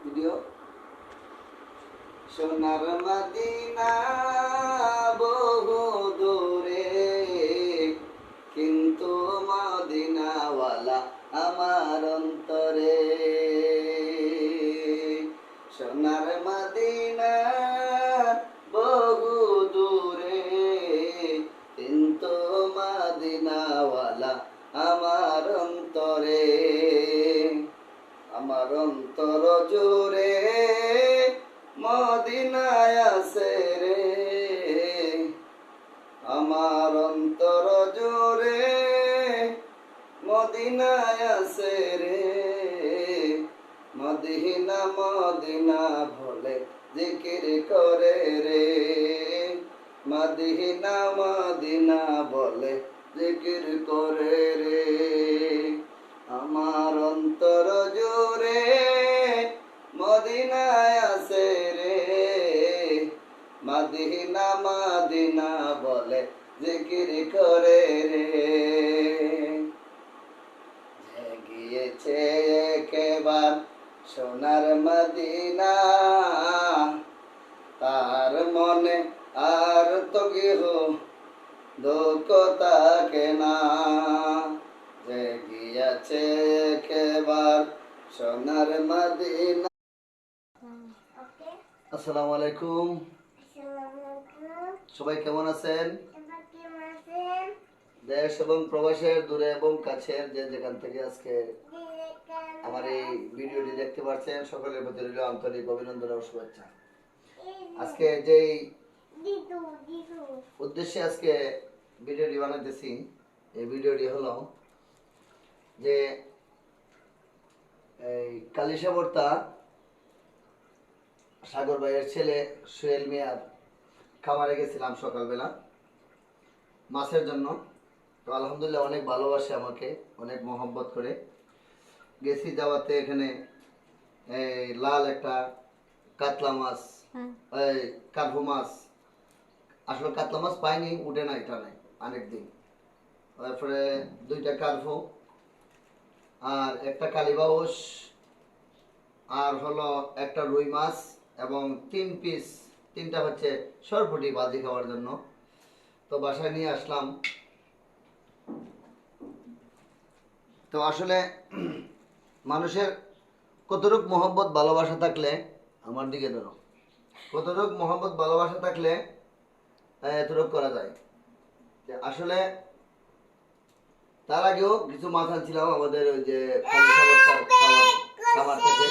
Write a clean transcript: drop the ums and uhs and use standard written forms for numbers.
Video. সোনার Medina বহু দূরে, কিন্তু মদিনাওয়ালা আমার অন্তরে। সোনার মদিনা বহু দূরে, কিন্তু মদিনাওয়ালা আমার অন্তরে। আমার অন্তর জুড়ে মদিনায় আছে রে, আমার অন্তর জুড়ে মদিনায় আছে রে। মদিনা মদিনা বলে জিকির করে রে, মদিনা মদিনা বলে জিকির করে রে। আমার অন্তর জুড়ে মদিনায় আছে রে, মদিনা মদিনা বলে জিকির করে রে। গিয়েছে একেবার সোনার মদিনা, তার মনে আর তো গেহ দুঃখ থাকে না। যে গিয়েছে একেবার সোনার মদিনা। আসসালামু আলাইকুম, সবাই কেমন আছেন? দেশ এবং প্রবাসের দূরে এবং কাছের যে যেখান থেকে আজকে আমার এই ভিডিওটি দেখতে পাচ্ছেন, সকলের প্রতি রইল আন্তরিক অভিনন্দন ও শুভেচ্ছা। আজকে যেই উদ্দেশ্যে আজকে ভিডিওটি বানাতেছি, এই ভিডিওটি হলো যে এই কালিশাবর্তা সাগর ভাইয়ের ছেলে সোহেল মিয়ার খামারে গেছিলাম সকালবেলা মাছের জন্য। তো আলহামদুলিল্লাহ অনেক ভালোবাসে আমাকে, অনেক মহব্বত করে। গেছি যাওয়াতে এখানে এই লাল একটা কাতলা মাছ, এই কার্ভু মাছ, আসলে কাতলা মাছ পাইনি, উঠে না, এটা নাই অনেকদিন। তারপরে দুইটা কার্ভু আর একটা কালীবাউস, আর হলো একটা রুই মাছ এবং 3 পিস, 3টা হচ্ছে সরপুটি ভাজি খাওয়ার জন্য। তো বাসায় নিয়ে আসলাম। তো আসলে মানুষের কতটুক মহব্বত ভালোবাসা থাকলে, আমার দিকে ধরো, কতটুক মহব্বত ভালোবাসা থাকলে এতটুক করা যায়। আসলে তার আগেও কিছু মাছ আনছিলাম আমাদের ওই যে খামার থেকে।